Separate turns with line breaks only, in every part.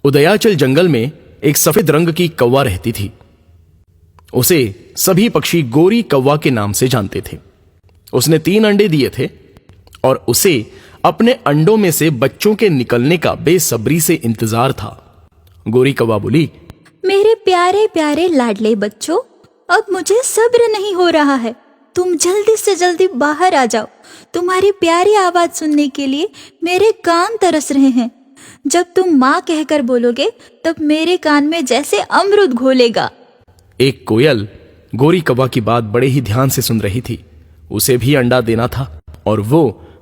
उदयाचल जंगल में एक सफेद रंग की कौवा रहती थी। उसे सभी पक्षी गोरी कौवा के नाम से जानते थे। उसने 3 अंडे दिए थे और उसे अपने अंडों में से बच्चों के निकलने का बेसब्री से इंतजार था। गोरी कौवा बोली,
मेरे प्यारे प्यारे लाडले बच्चों, अब मुझे सब्र नहीं हो रहा है। तुम जल्दी से जल्दी बाहर आ जाओ। तुम्हारी प्यारी आवाज सुनने के लिए मेरे कान तरस रहे हैं। जब तुम माँ कहकर बोलोगे तब मेरे कान में जैसे अमृत घोलेगा।
एक कोयल गोरी कौवा की बात बड़े ही ध्यान से सुन रही थी। उसे भी अंडा देना था और वो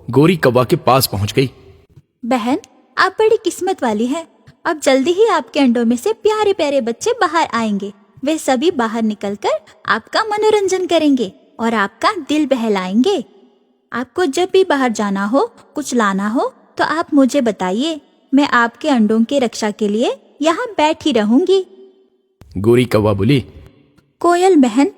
गोरी कौवा के पास पहुंच गई।
बहन, आप बड़ी किस्मत वाली है। अब जल्दी ही आपके अंडों में से प्यारे प्यारे बच्चे बाहर आएंगे। वे सभी बाहर निकलकर आपका मनोरंजन करेंगे और आपका दिल बहलाएंगे। आपको जब भी बाहर जाना हो, कुछ लाना हो तो आप मुझे बताइए। मैं आपके अंडों की रक्षा के लिए यहाँ बैठी रहूंगी।
गोरी कौवा बोली,
कोयल बहन,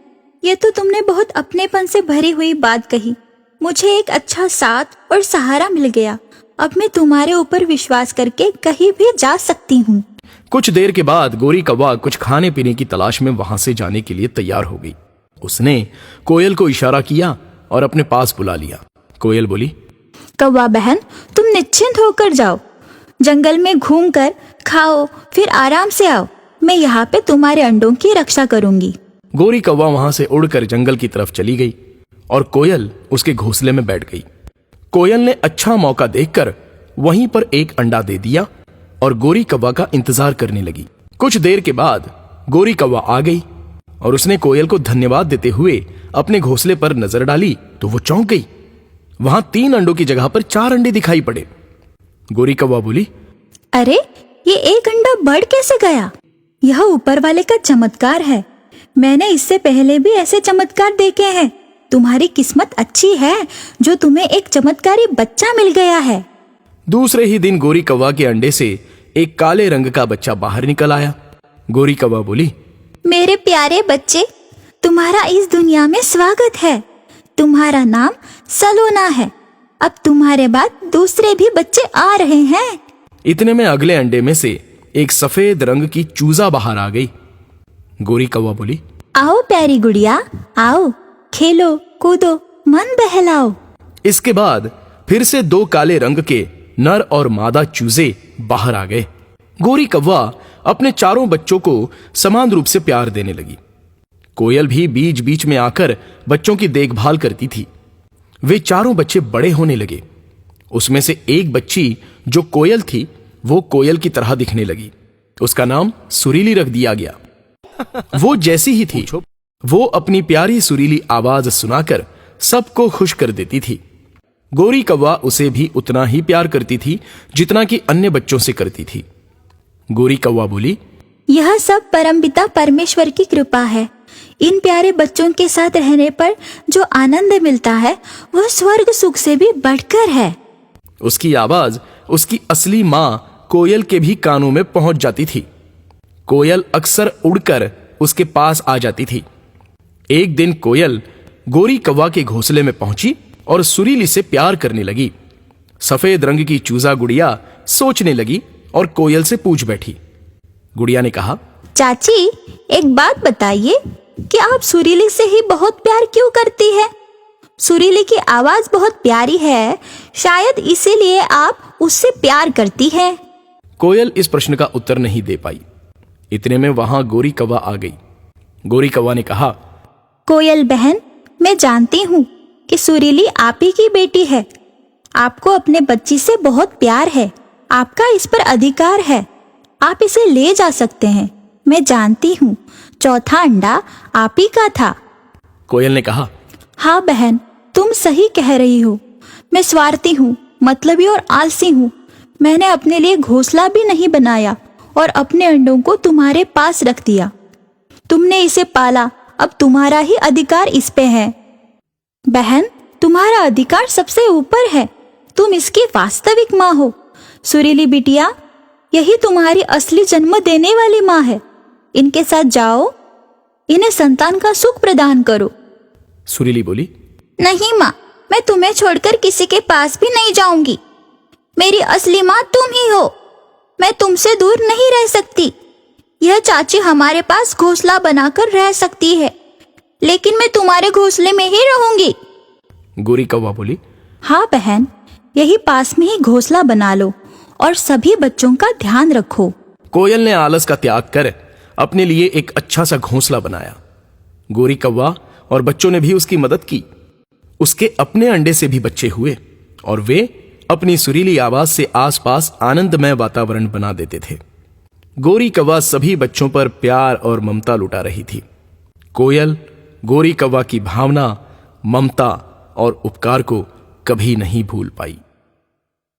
ये तो तुमने बहुत अपनेपन से भरी हुई बात कही। मुझे एक अच्छा साथ और सहारा मिल गया। अब मैं तुम्हारे ऊपर विश्वास करके कहीं भी जा सकती हूँ।
कुछ देर के बाद गोरी कौवा कुछ खाने पीने की तलाश में वहां से जाने के लिए तैयार हो गई। उसने कोयल को इशारा किया और अपने पास बुला लिया। कोयल बोली,
कौवा बहन, तुम निश्चिंत होकर जाओ। जंगल में घूमकर खाओ, फिर आराम से आओ। मैं यहाँ पे तुम्हारे अंडों की रक्षा करूंगी।
गोरी कौवा वहां से उड़कर जंगल की तरफ चली गई और कोयल उसके घोंसले में बैठ गई। कोयल ने अच्छा मौका देखकर वहीं पर एक अंडा दे दिया और गोरी कौवा का इंतजार करने लगी। कुछ देर के बाद गोरी कौवा आ गई और उसने कोयल को धन्यवाद देते हुए अपने घोंसले पर नजर डाली तो वो चौंक गई। वहां 3 अंडों की जगह पर 4 अंडे दिखाई पड़े। गोरी कौवा बोली,
अरे, ये एक अंडा बढ़ कैसे गया? यह ऊपर वाले का चमत्कार है। मैंने इससे पहले भी ऐसे चमत्कार देखे हैं। तुम्हारी किस्मत अच्छी है जो तुम्हें एक चमत्कारी बच्चा मिल गया है।
दूसरे ही दिन गोरी कौवा के अंडे से एक काले रंग का बच्चा बाहर निकल आया। गोरी कौवा बोली,
मेरे प्यारे बच्चे, तुम्हारा इस दुनिया में स्वागत है। तुम्हारा नाम सलोना है। अब तुम्हारे बाद दूसरे भी बच्चे आ रहे हैं।
इतने में अगले अंडे में से एक सफेद रंग की चूजा बाहर आ गई। गोरी कौवा बोली,
आओ प्यारी गुड़िया, आओ, खेलो कूदो, मन बहलाओ।
इसके बाद फिर से 2 काले रंग के नर और मादा चूजे बाहर आ गए। गोरी कौवा अपने चारों बच्चों को समान रूप से प्यार देने लगी। कोयल भी बीच बीच में आकर बच्चों की देखभाल करती थी। वे चारों बच्चे बड़े होने लगे। उसमें से एक बच्ची जो कोयल थी वो कोयल की तरह दिखने लगी। उसका नाम सुरीली रख दिया गया। वो जैसी ही थी वो अपनी प्यारी सुरीली आवाज सुनाकर सबको खुश कर देती थी। गोरी कौवा उसे भी उतना ही प्यार करती थी जितना कि अन्य बच्चों से करती थी। गोरी कौवा बोली,
यह सब परमपिता परमेश्वर की कृपा है। इन प्यारे बच्चों के साथ रहने पर जो आनंद मिलता है वह स्वर्ग सुख से भी बढ़कर है।
उसकी आवाज उसकी असली माँ कोयल के भी कानों में पहुंच जाती थी। कोयल अक्सर उड़कर उसके पास आ जाती थी। एक दिन कोयल गोरी कौवा के घोंसले में पहुंची और सुरीली से प्यार करने लगी। सफेद रंग की चूजा गुड़िया सोचने लगी और कोयल से पूछ बैठी। गुड़िया ने कहा,
चाची, एक बात बताइए कि आप सुरीली से ही बहुत प्यार क्यों करती है? सुरीली की आवाज बहुत प्यारी है, शायद इसीलिए आप उससे प्यार करती है।
कोयल इस प्रश्न का उत्तर नहीं दे पाई। इतने में वहां गोरी कौवा आ गई। गोरी कौवा ने कहा,
कोयल बहन, मैं जानती हूँ कि सुरीली आप ही की बेटी है। आपको अपने बच्ची से बहुत प्यार है। आपका इस पर अधिकार है। आप इसे ले जा सकते हैं। मैं जानती हूँ चौथा अंडा आप ही का था।
कोयल ने कहा,
हाँ बहन, तुम सही कह रही हो। मैं स्वार्थी हूँ, मतलबी और आलसी हूँ। मैंने अपने लिए घोंसला भी नहीं बनाया और अपने अंडों को तुम्हारे पास रख दिया। तुमने इसे पाला, अब तुम्हारा ही अधिकार इस पे है। बहन, तुम्हारा अधिकार सबसे ऊपर है। तुम इसकी वास्तविक माँ हो। सुरीली बिटिया, यही तुम्हारी असली जन्म देने वाली माँ है। इनके साथ जाओ, इन्हें संतान का सुख प्रदान करो।
सुरीली बोली,
नहीं माँ, मैं तुम्हें छोड़कर किसी के पास भी नहीं जाऊंगी। मेरी असली माँ तुम ही हो। मैं तुमसे दूर नहीं रह सकती। यह चाची हमारे पास घोंसला बनाकर रह सकती है, लेकिन मैं तुम्हारे घोंसले में ही रहूंगी।
गोरी कौवा बोली,
हाँ बहन, यही पास में ही घोंसला बना लो और सभी बच्चों का ध्यान रखो।
कोयल ने आलस का त्याग कर अपने लिए एक अच्छा सा घोंसला बनाया। गोरी कौवा और बच्चों ने भी उसकी मदद की। उसके अपने अंडे से भी बच्चे हुए और वे अपनी सुरीली आवाज से आसपास आनंदमय वातावरण बना देते थे। गोरी कौवा सभी बच्चों पर प्यार और ममता लुटा रही थी। कोयल गोरी कौवा की भावना, ममता और उपकार को कभी नहीं भूल पाई।